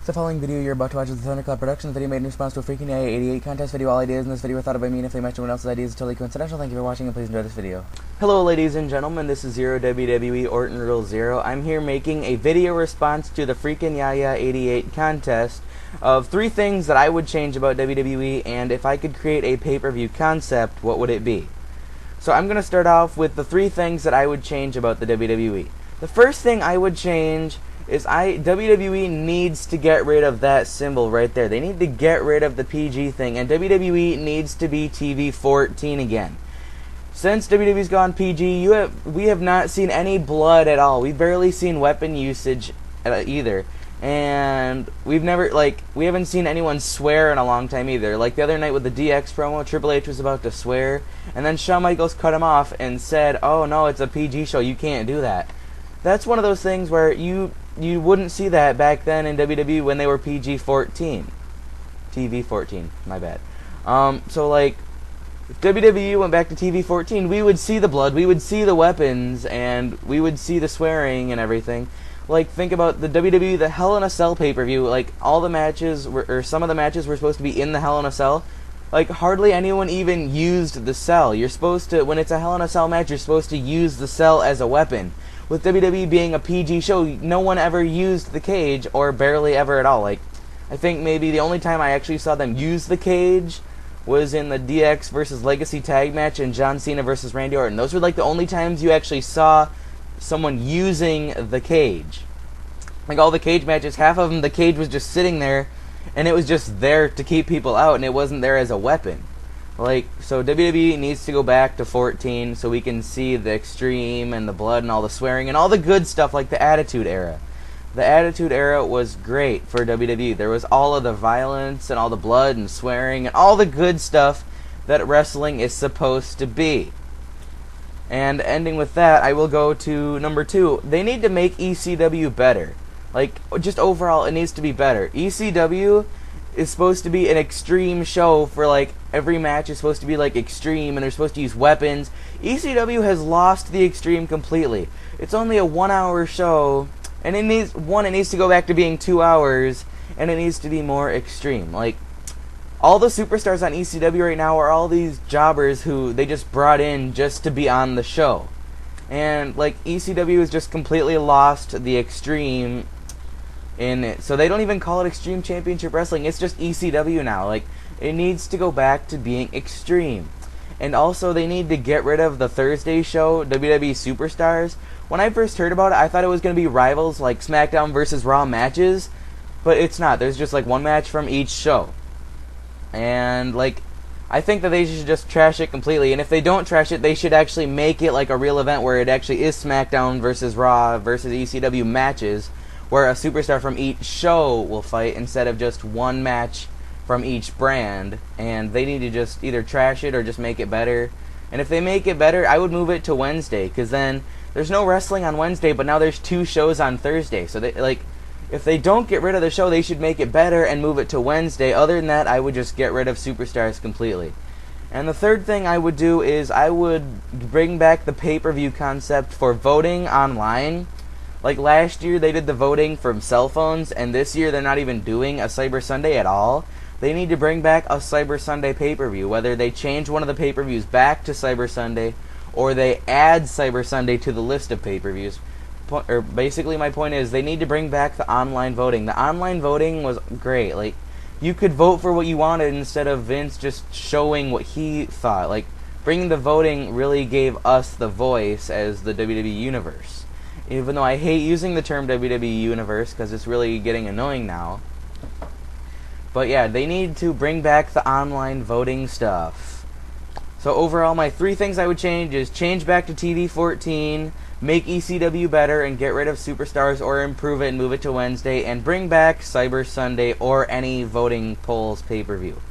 The following video you're about to watch is the Thundercloud Productions video made in response to a Freakinyaya88 Contest video. All ideas in this video were thought of by me, and if they match anyone else's ideas, it's totally coincidental. Thank you for watching, and please enjoy this video. Hello ladies and gentlemen, this is Zero WWE Orton Rulez. I'm here making a video response to the Freakinyaya88 Contest of 3 things that I would change about WWE, and if I could create a pay-per-view concept, what would it be? So I'm going to start off with the 3 things that I would change about the WWE. The first thing I would change is WWE needs to get rid of that symbol right there. They need to get rid of the PG thing, and WWE needs to be TV 14 again. Since WWE's gone PG, we have not seen any blood at all. We've barely seen weapon usage either, and we haven't seen anyone swear in a long time either. Like the other night with the DX promo, Triple H was about to swear, and then Shawn Michaels cut him off and said, "Oh no, it's a PG show. You can't do that." That's one of those things where you wouldn't see that back then in WWE when they were PG-14. TV-14, my bad. So like, if WWE went back to TV-14, we would see the blood, we would see the weapons, and we would see the swearing and everything. Like, think about the WWE, the Hell in a Cell pay-per-view. Like, all the matches, or some of the matches were supposed to be in the Hell in a Cell. Like, hardly anyone even used the cell. You're supposed to, when it's a Hell in a Cell match, you're supposed to use the cell as a weapon. With WWE being a PG show, no one ever used the cage, or barely ever at all. Like, I think maybe the only time I actually saw them use the cage was in the DX versus Legacy tag match and John Cena versus Randy Orton. Those were like the only times you actually saw someone using the cage. Like all the cage matches, half of them, the cage was just sitting there, and it was just there to keep people out, and it wasn't there as a weapon. Like, so WWE needs to go back to 14 so we can see the extreme and the blood and all the swearing and all the good stuff like the Attitude Era. The Attitude Era was great for WWE. There was all of the violence and all the blood and swearing and all the good stuff that wrestling is supposed to be. And ending with that, I will go to number 2. They need to make ECW better. Like, just overall, it needs to be better. ECW is supposed to be an extreme show for, like, every match is supposed to be, like, extreme, and they're supposed to use weapons. ECW has lost the extreme completely. It's only a 1-hour show, and it needs to go back to being 2 hours, and it needs to be more extreme. Like, all the superstars on ECW right now are all these jobbers who they just brought in just to be on the show. And, like, ECW has just completely lost the extreme in it. So they don't even call it Extreme Championship Wrestling. It's just ECW now. Like, it needs to go back to being extreme. And also, they need to get rid of the Thursday show, WWE Superstars. When I first heard about it, I thought it was going to be rivals, like SmackDown versus Raw matches. But it's not. There's just, like, one match from each show. And, like, I think that they should just trash it completely. And if they don't trash it, they should actually make it like a real event where it actually is SmackDown versus Raw versus ECW matches, where a superstar from each show will fight instead of just one match from each brand. And they need to just either trash it or just make it better. And if they make it better, I would move it to Wednesday, because then there's no wrestling on Wednesday, but now there's 2 shows on Thursday. So they, like, if they don't get rid of the show, they should make it better and move it to Wednesday. Other than that, I would just get rid of superstars completely. And the third thing I would do is I would bring back the pay-per-view concept for voting online. Like last year, they did the voting from cell phones, and this year they're not even doing a Cyber Sunday at all. They need to bring back a Cyber Sunday pay-per-view, whether they change one of the pay-per-views back to Cyber Sunday, or they add Cyber Sunday to the list of pay-per-views. Or basically, my point is, they need to bring back the online voting. The online voting was great. Like, you could vote for what you wanted instead of Vince just showing what he thought. Like, bringing the voting really gave us the voice as the WWE Universe. Even though I hate using the term WWE Universe because it's really getting annoying now. But yeah, they need to bring back the online voting stuff. So overall, my 3 things I would change is change back to TV 14, make ECW better and get rid of superstars or improve it and move it to Wednesday, and bring back Cyber Sunday or any voting polls pay-per-view.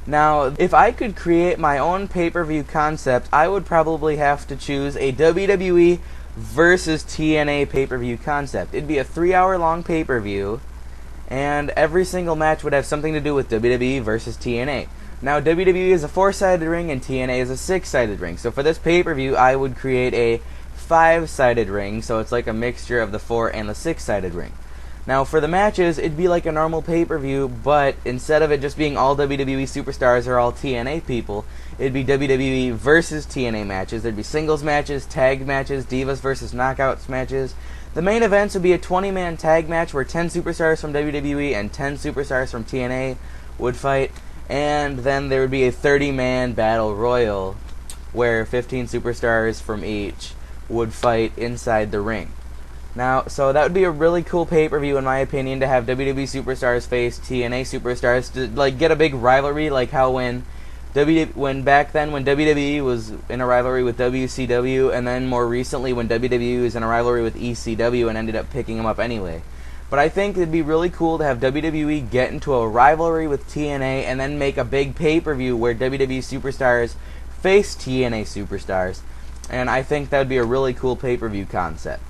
Now, if I could create my own pay-per-view concept, I would probably have to choose a WWE versus TNA pay-per-view concept. It'd be a 3-hour long pay-per-view, and every single match would have something to do with WWE versus TNA. Now, WWE is a 4-sided ring and TNA is a 6-sided ring. So for this pay-per-view, I would create a 5-sided ring, so it's like a mixture of the 4 and the 6-sided ring. Now for the matches, it'd be like a normal pay-per-view, but instead of it just being all WWE superstars or all TNA people, it'd be WWE versus TNA matches. There'd be singles matches, tag matches, Divas versus Knockouts matches. The main events would be a 20-man tag match where 10 superstars from WWE and 10 superstars from TNA would fight, and then there would be a 30-man battle royal where 15 superstars from each would fight inside the ring. Now, so that would be a really cool pay-per-view, in my opinion, to have WWE superstars face TNA superstars to like get a big rivalry, like how when back then when WWE was in a rivalry with WCW, and then more recently when WWE was in a rivalry with ECW and ended up picking them up anyway. But I think it'd be really cool to have WWE get into a rivalry with TNA and then make a big pay-per-view where WWE superstars face TNA superstars, and I think that would be a really cool pay-per-view concept.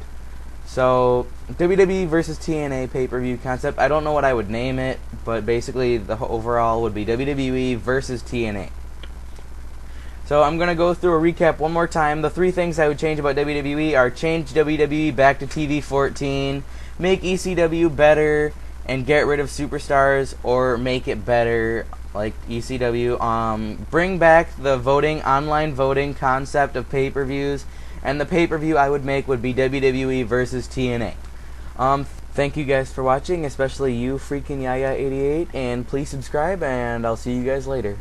So, WWE versus TNA pay-per-view concept, I don't know what I would name it, but basically the overall would be WWE versus TNA. So I'm going to go through a recap one more time. The 3 things I would change about WWE are change WWE back to TV 14, make ECW better, and get rid of superstars or make it better like ECW. Bring back the online voting concept of pay-per-views. And the pay-per-view I would make would be WWE versus TNA. Thank you guys for watching, especially you, Freakinyaya88, and please subscribe, and I'll see you guys later.